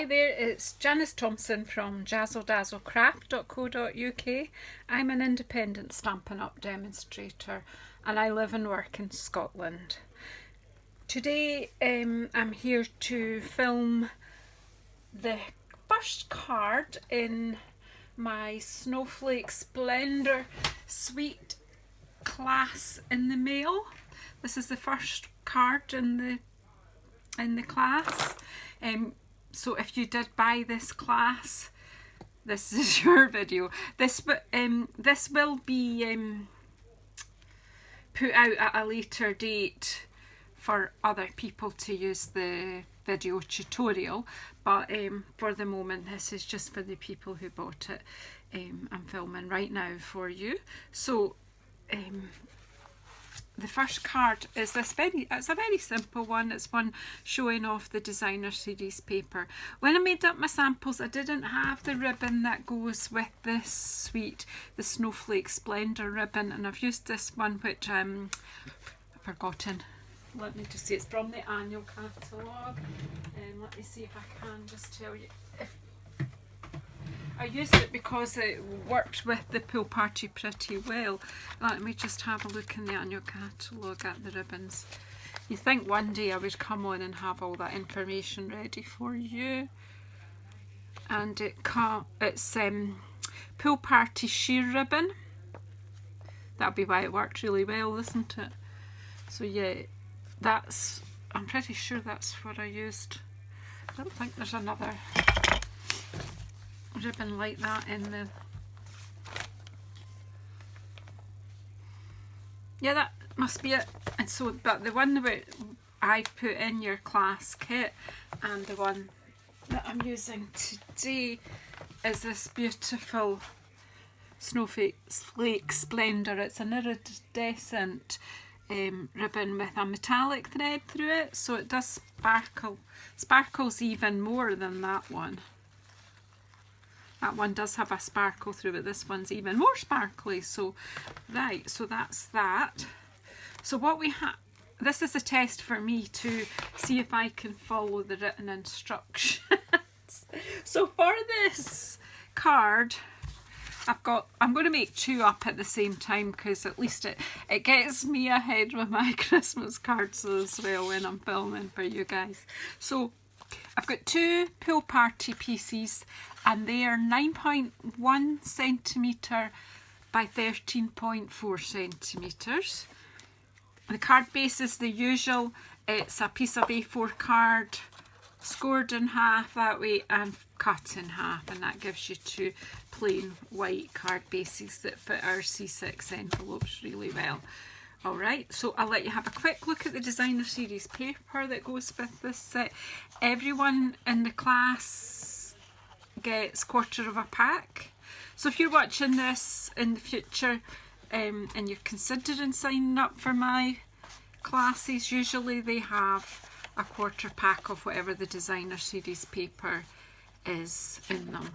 Hi there, it's Janice Thompson from JazzleDazzleCraft.co.uk. I'm an independent Stampin' Up! Demonstrator and I live and work in Scotland. Today I'm here to film the first card in my Snowflake Splendor suite class in the mail. This is the first card in the class. So if you did buy this class, this is your video. This will be put out at a later date for other people to use the video tutorial, but for the moment this is just for the people who bought it. I'm filming right now for you. So the first card is it's a very simple one. It's one showing off the designer series paper. When I made up my samples, I didn't have the ribbon that goes with this suite, the Snowflake Splendor ribbon, and I've used this one which I've forgotten. Let me just see, it's from the annual catalogue. Let me see if I can just tell you. I used it because it worked with the pool party pretty well. Let me just have a look in the annual catalogue at the ribbons. You think one day I would come on and have all that information ready for you. And it's pool party sheer ribbon. That'll be why it worked really well, isn't it? So yeah, I'm pretty sure that's what I used. I don't think there's another ribbon like that in the... Yeah, that must be it. And so, but the one that I put in your class kit and the one that I'm using today is this beautiful Snowflake Splendor. It's an iridescent ribbon with a metallic thread through it, so it does sparkle. Sparkles even more than that one. That one does have a sparkle through it. This one's even more sparkly. So, right, so that's that. So what we have, this is a test for me to see if I can follow the written instructions. So for this card, I'm going to make two up at the same time because at least it gets me ahead with my Christmas cards as well when I'm filming for you guys. So I've got two pool party pieces and they are 9.1 centimetre by 13.4 centimetres. The card base is the usual. It's a piece of A4 card scored in half that way and cut in half, and that gives you two plain white card bases that fit our C6 envelopes really well. Alright, so I'll let you have a quick look at the designer series paper that goes with this set. Everyone in the class gets quarter of a pack. So if you're watching this in the future and you're considering signing up for my classes, usually they have a quarter pack of whatever the designer series paper is in them.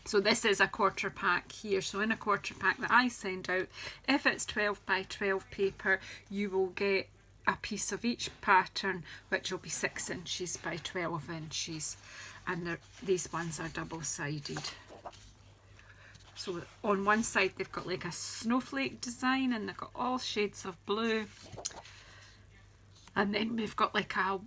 So this is a quarter pack here. So in a quarter pack that I send out, if it's 12 by 12 paper, you will get a piece of each pattern, which will be 6 inches by 12 inches. And these ones are double-sided. So on one side they've got like a snowflake design and they've got all shades of blue. And then we've got like a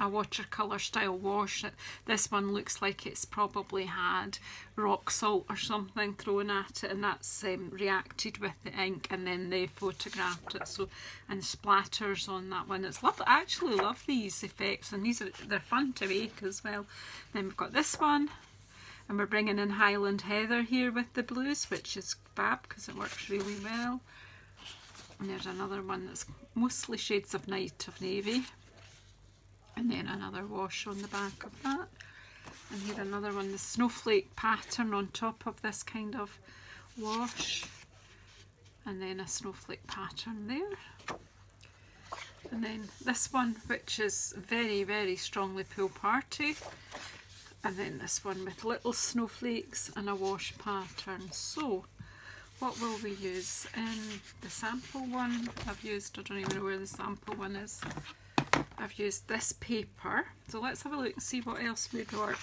watercolour style wash. This one looks like it's probably had rock salt or something thrown at it, and that's reacted with the ink, and then they photographed it. So, and splatters on that one. It's lovely. I actually love these effects, and they're fun to make as well. Then we've got this one, and we're bringing in Highland Heather here with the blues, which is fab because it works really well. And there's another one that's mostly shades of night of navy. And then another wash on the back of that. And here another one, the snowflake pattern on top of this kind of wash. And then a snowflake pattern there. And then this one, which is very, very strongly pool party. And then this one with little snowflakes and a wash pattern. So what will we use? In the sample one I've used, I don't even know where the sample one is. I've used this paper. So let's have a look and see what else would work.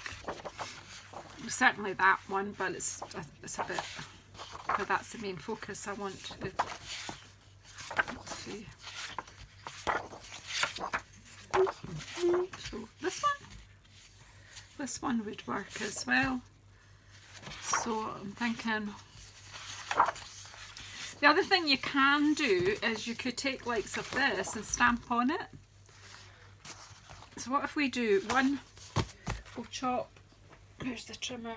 Certainly that one, but it's a bit, but that's the main focus I want to. Let's see. So this one would work as well. So I'm thinking, the other thing you can do is you could take likes of this and stamp on it. So what if we do one, we'll chop, here's the trimmer.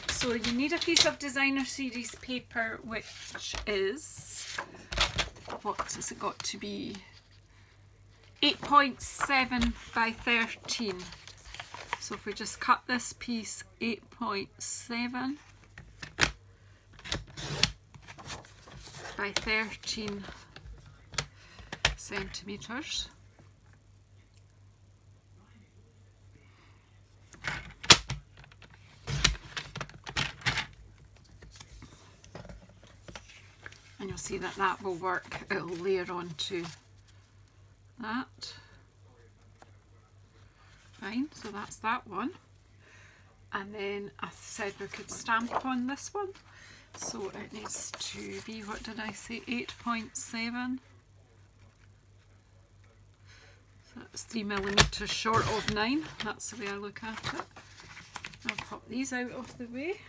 So you need a piece of designer series paper, which is, what has it got to be? 8.7 by 13. So if we just cut this piece 8.7 by 13 centimeters. And you'll see that that will work. It'll layer onto that. Fine, so that's that one. And then I said we could stamp on this one. So it needs to be, what did I say, 8.7. So that's 3mm short of 9. That's the way I look at it. I'll pop these out of the way.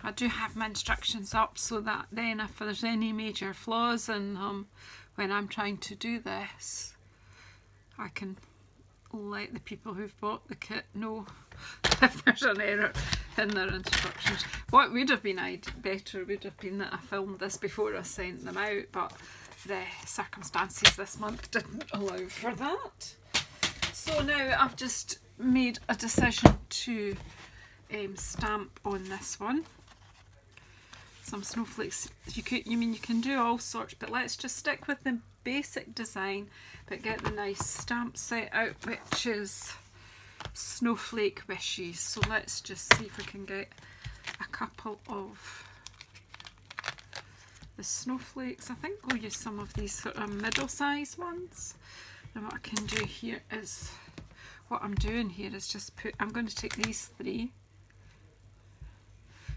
I do have my instructions up so that then if there's any major flaws in them when I'm trying to do this, I can let the people who've bought the kit know if there's an error in their instructions. What would have been better would have been that I filmed this before I sent them out, but the circumstances this month didn't allow for that. So now I've just made a decision to stamp on this one. Some snowflakes. You can do all sorts, but let's just stick with the basic design, but get the nice stamp set out, which is Snowflake Wishes. So let's just see if we can get a couple of the snowflakes. I think we'll use some of these sort of middle-sized ones. And what I can do here is, what I'm doing here is just I'm going to take these three,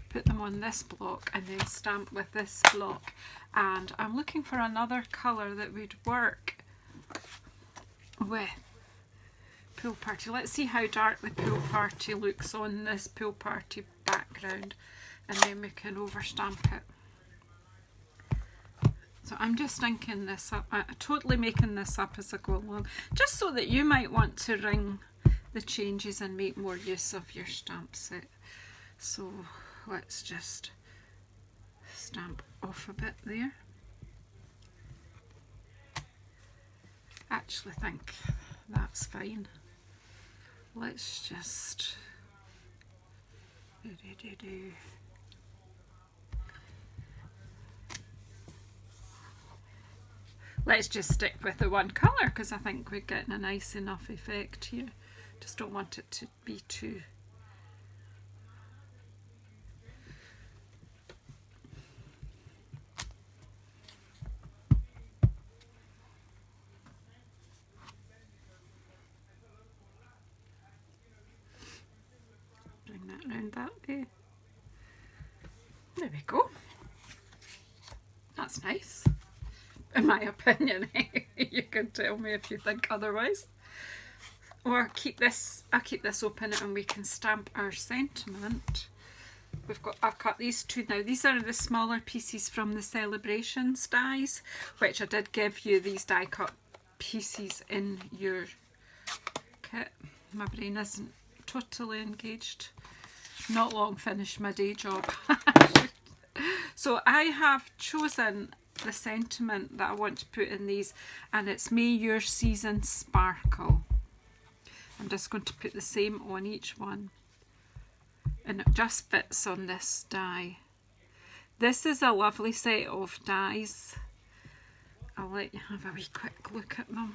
put them on this block and then stamp with this block. And I'm looking for another colour that would work with Pool Party. Let's see how dark the Pool Party looks on this Pool Party background, and then we can overstamp it. So I'm just thinking this up, totally making this up as I go along, just so that you might want to ring the changes and make more use of your stamp set. So let's just stamp off a bit there. Actually think that's fine. Let's just let's just stick with the one colour, because I think we're getting a nice enough effect here. Just don't want it to be too around that way. There we go. That's nice, in my opinion. You can tell me if you think otherwise. Or I'll keep this open and we can stamp our sentiment. I've cut these two now. These are the smaller pieces from the Celebrations dies, which I did give you these die cut pieces in your kit. My brain isn't totally engaged. Not long finished my day job. So I have chosen the sentiment that I want to put in these, and it's May Your Season Sparkle. I'm just going to put the same on each one, and it just fits on this die. This is a lovely set of dies. I'll let you have a wee quick look at them.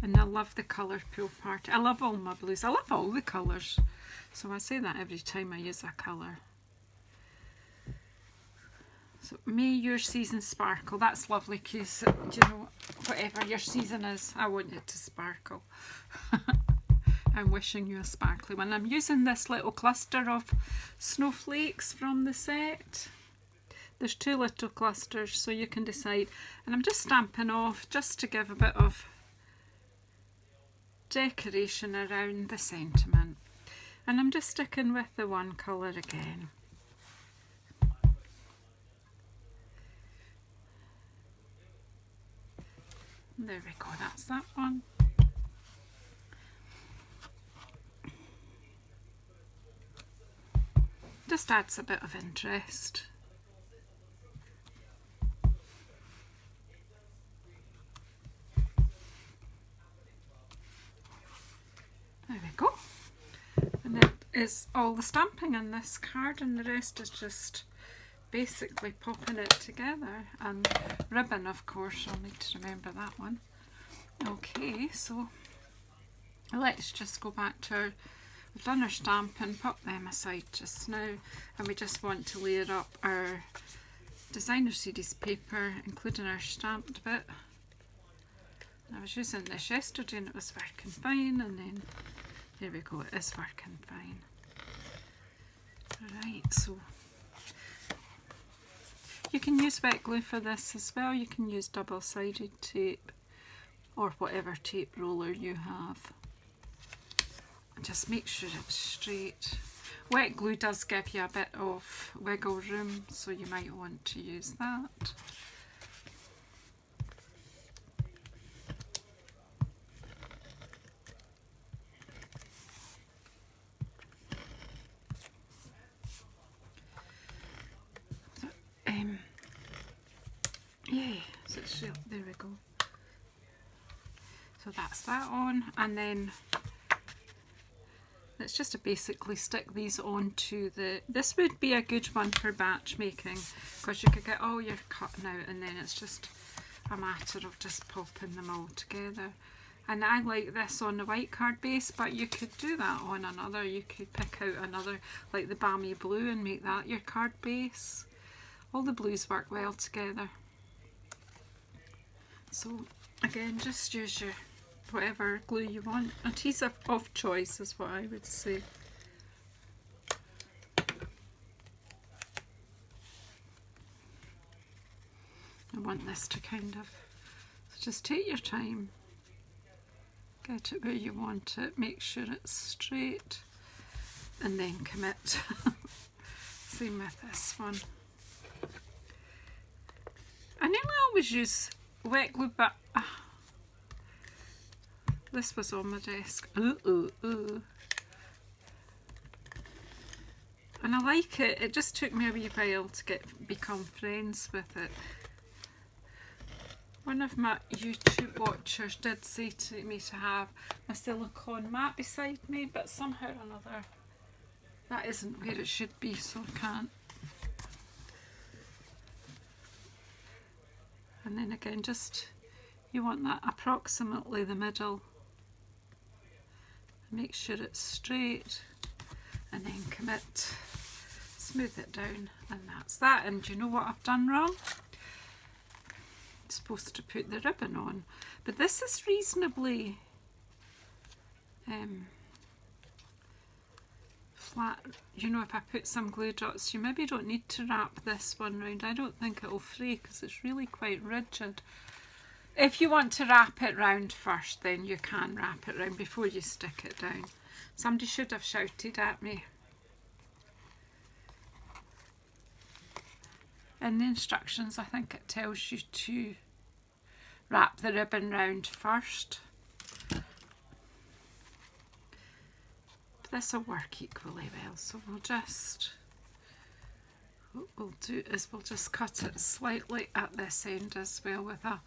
And I love the colour Pool Party. I love all my blues. I love all the colours. So I say that every time I use a colour. So may your season sparkle. That's lovely because, you know, whatever your season is, I want it to sparkle. I'm wishing you a sparkly one. I'm using this little cluster of snowflakes from the set. There's 2 little clusters, so you can decide. And I'm just stamping off just to give a bit of decoration around the sentiment. And I'm just sticking with the one colour again. There we go, that's that one. Just adds a bit of interest. There we go. And it is all the stamping in this card, and the rest is just basically popping it together. And ribbon, of course, I'll need to remember that one. Okay, so let's just go back to our, we've done our stamping, pop them aside just now, and we just want to layer up our designer series paper, including our stamped bit. I was using this yesterday and it was working fine, and then there we go, it is working fine. Right, so you can use wet glue for this as well. You can use double-sided tape or whatever tape roller you have. And just make sure it's straight. Wet glue does give you a bit of wiggle room, so you might want to use that. Yeah, so it's real, there we go. So that's that on, and then let's just basically stick these onto the, this would be a good one for batch making, because you could get all your cutting out and then it's just a matter of just popping them all together. And I like this on the white card base, but you could do that on another. You could pick out another, like the balmy blue, and make that your card base. All the blues work well together. So again, just use your whatever glue you want. Adhesive of choice is what I would say. I want this to kind of, so just take your time, get it where you want it, make sure it's straight, and then commit. Same with this one. I nearly always use wet glue, but this was on my desk. And I like it. It just took me a wee while to become friends with it. One of my YouTube watchers did say to me to have my silicone mat beside me, but somehow or another that isn't where it should be, so I can't. And then again, just you want that approximately the middle. Make sure it's straight, and then commit, smooth it down, and that's that. And do you know what I've done wrong? I'm supposed to put the ribbon on, but this is reasonably flat. You know, if I put some glue dots, you maybe don't need to wrap this one round. I don't think it'll fray because it's really quite rigid. If you want to wrap it round first, then you can wrap it round before you stick it down. Somebody should have shouted at me. In the instructions, I think it tells you to wrap the ribbon round first. But this will work equally well, so we'll just, what we'll do is we'll just cut it slightly at this end as well with a,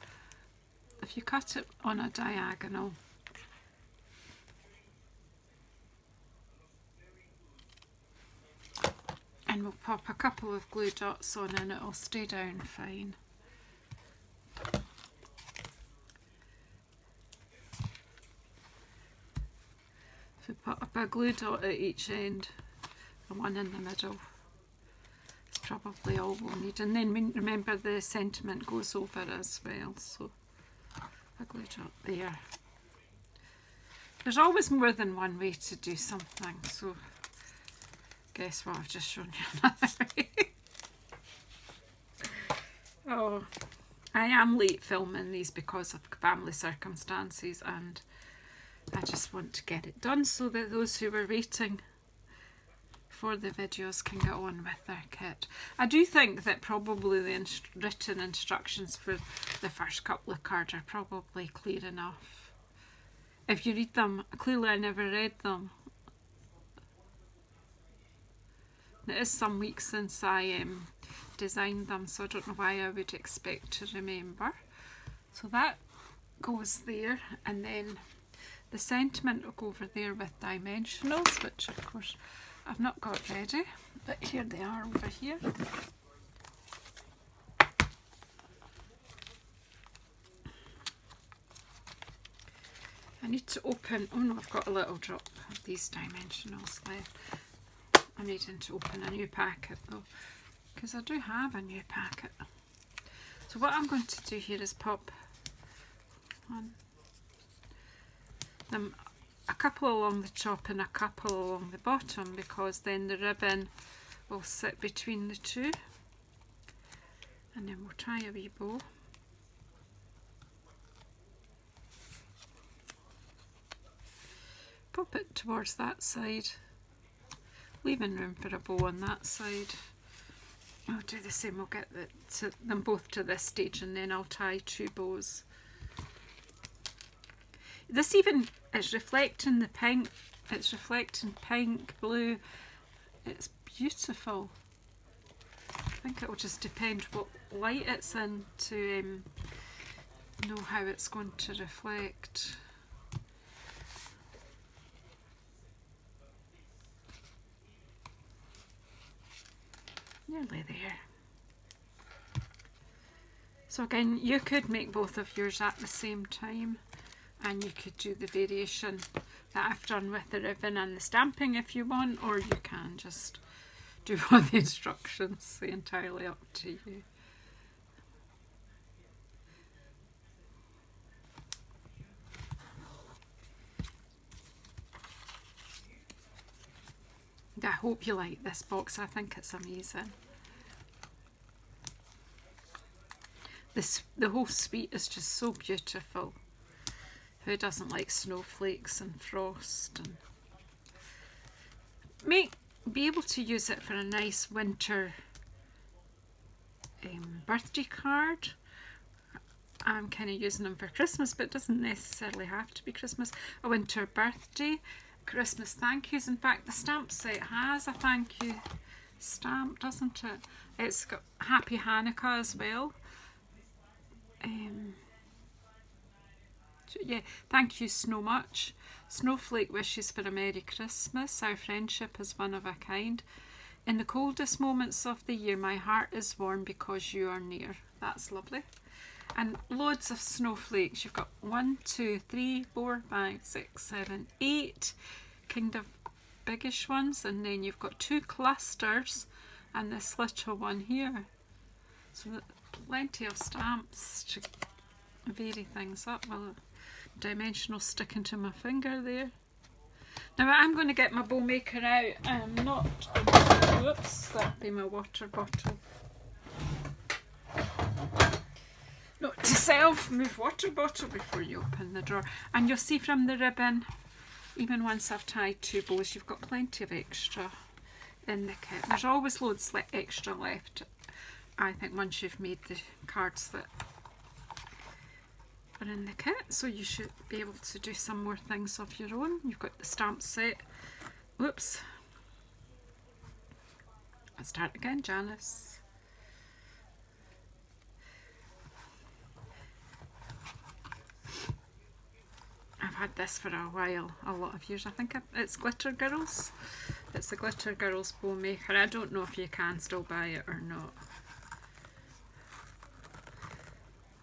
if you cut it on a diagonal, and we'll pop a couple of glue dots on and it'll stay down fine. So put up a glue dot at each end and one in the middle. It's probably all we'll need. And then remember the sentiment goes over as well, so I glued it up there. There's always more than one way to do something, so guess what, I've just shown you another way. Oh, I am late filming these because of family circumstances, and I just want to get it done so that those who were waiting for the videos can get on with their kit. I do think that probably the written instructions for the first couple of cards are probably clear enough. If you read them, clearly I never read them. It is some weeks since I designed them, so I don't know why I would expect to remember. So that goes there, and then the sentiment will go over there with dimensionals, which of course I've not got ready, but here they are over here. I need to open, oh no, I've got a little drop of these dimensionals left. I'm needing to open a new packet though, because I do have a new packet. So what I'm going to do here is pop a couple along the top and a couple along the bottom, because then the ribbon will sit between the two. And then we'll try a wee bow. Pop it towards that side, leaving room for a bow on that side. I'll do the same, we'll get them both to this stage, and then I'll tie 2 bows. This even is reflecting the pink, it's reflecting pink, blue, it's beautiful. I think it will just depend what light it's in to know how it's going to reflect. Nearly there. So again, you could make both of yours at the same time, and you could do the variation that I've done with the ribbon and the stamping if you want, or you can just do what the instructions say, entirely up to you. I hope you like this box, I think it's amazing. The whole suite is just so beautiful. Who doesn't like snowflakes and frost? And be able to use it for a nice winter birthday card. I'm kind of using them for Christmas, but it doesn't necessarily have to be Christmas. A winter birthday, Christmas thank yous. In fact, the stamp set has a thank you stamp, doesn't it? It's got Happy Hanukkah as well. Yeah, thank you so much. Snowflake wishes for a Merry Christmas. Our friendship is one of a kind. In the coldest moments of the year, my heart is warm because you are near. That's lovely. And loads of snowflakes. You've got 1, 2, 3, 4, 5, 6, 7, 8 kind of biggish ones, and then you've got 2 clusters and this little one here. So plenty of stamps to vary things up. Well, dimensional sticking to my finger there. Now I'm going to get my bow maker out. I'm not, whoops, that'd be my water bottle. Note to self, move water bottle before you open the drawer. And you'll see from the ribbon, even once I've tied 2 bows, you've got plenty of extra in the kit. There's always loads extra left, I think, once you've made the cards that are in the kit. So you should be able to do some more things of your own. You've got the stamp set. Whoops. Let's start again, Janice. I've had this for a while, a lot of years. I think it's Glitter Girls. It's the Glitter Girls bow maker. I don't know if you can still buy it or not.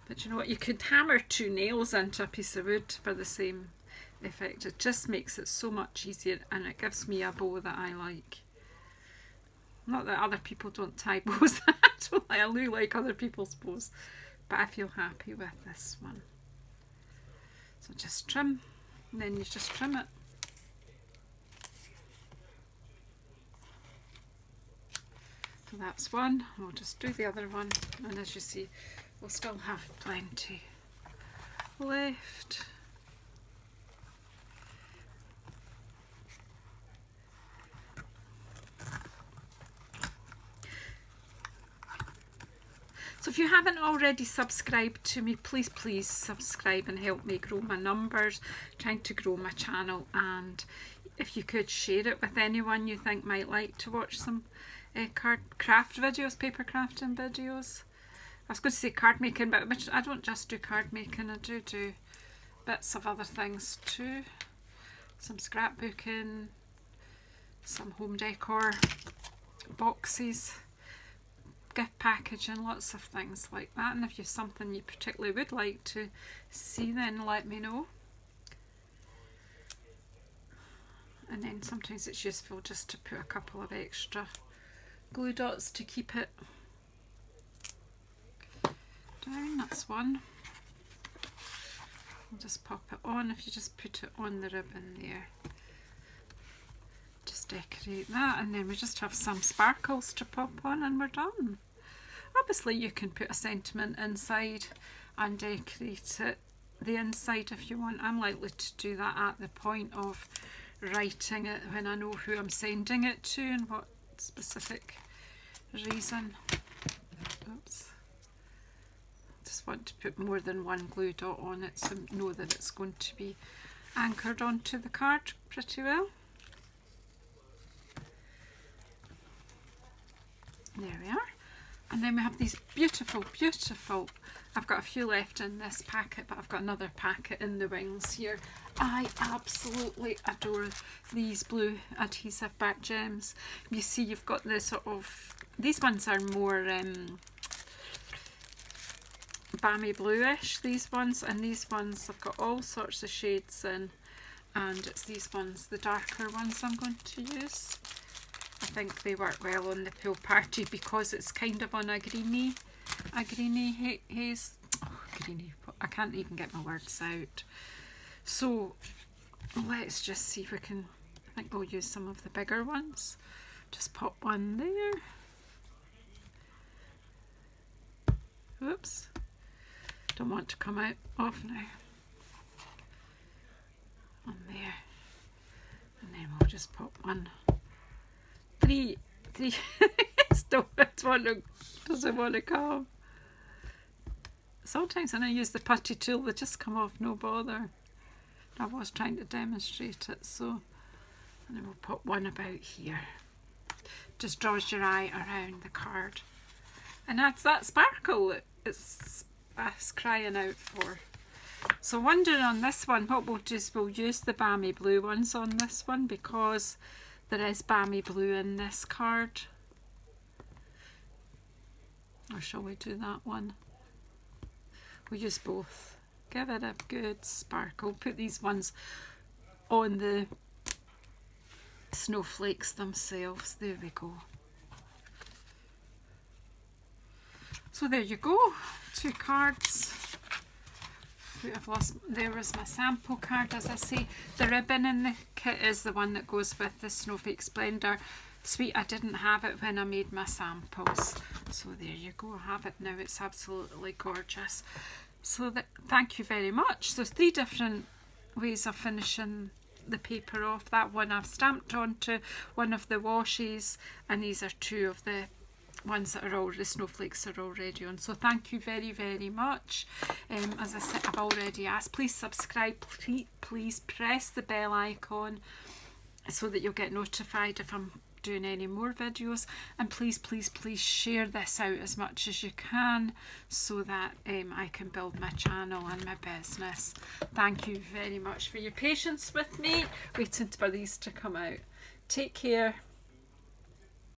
But you know what, you could hammer 2 nails into a piece of wood for the same effect. It just makes it so much easier, and it gives me a bow that I like. Not that other people don't tie bows. I do like other people's bows, but I feel happy with this one. So just trim, and then you just trim it. So that's one. We'll just do the other one, and as you see, we'll still have plenty left. So if you haven't already subscribed to me, please subscribe and help me grow my numbers, trying to grow my channel. And if you could share it with anyone you think might like to watch some craft videos, paper crafting videos. I was going to say card making, but I don't just do card making, I do bits of other things too. Some scrapbooking, some home decor, boxes, gift packaging, lots of things like that. And if you've something you particularly would like to see, then let me know. And then sometimes it's useful just to put a couple of extra glue dots to keep it down. That's one. I'll just pop it on. If you just put it on the ribbon there, just decorate that, and then we just have some sparkles to pop on and we're done. Obviously you can put a sentiment inside and decorate it the inside if you want. I'm likely to do that at the point of writing it, when I know who I'm sending it to and what specific reason. Oops. Just want to put more than one glue dot on it so know that it's going to be anchored onto the card pretty well. There we are. And then we have these beautiful, I've got a few left in this packet, but I've got another packet in the wings here. I absolutely adore these blue adhesive back gems. You see you've got the sort of, these ones are more balmy bluish, these ones, and these ones have got all sorts of shades in, and it's these ones, the darker ones, I'm going to use. I think they work well on the pool party because it's kind of on a greeny haze. Oh, greeny, I can't even get my words out. So let's just see if we can, I think we'll use some of the bigger ones. Just pop one there. Whoops. Don't want to come out off now. On there. And then we'll just pop one. Three. Still doesn't want to come. Sometimes when I use the putty tool they just come off no bother. I was trying to demonstrate it, so, and then we'll put one about here. Just draws your eye around the card. And that's that sparkle it's crying out for. So wondering on this one, what we'll do is we'll use the balmy blue ones on this one because there is balmy blue in this card. Or shall we do that one? We'll use both. Give it a good sparkle. Put these ones on the snowflakes themselves. There we go. So there you go. 2 cards. I've lost, there was my sample card. As I say, the ribbon in the kit is the one that goes with the Snowflake Splendor. Sweet, I didn't have it when I made my samples. So there you go, I have it now. It's absolutely gorgeous. So thank you very much. So 3 different ways of finishing the paper off. That one I've stamped onto one of the washes, and these are 2 of the ones that are all, the snowflakes are already on. So thank you very much. As I said, I've already asked, please subscribe, please press the bell icon so that you'll get notified if I'm doing any more videos, and please share this out as much as you can so that I can build my channel and my business. Thank you very much for your patience with me waiting for these to come out. Take care.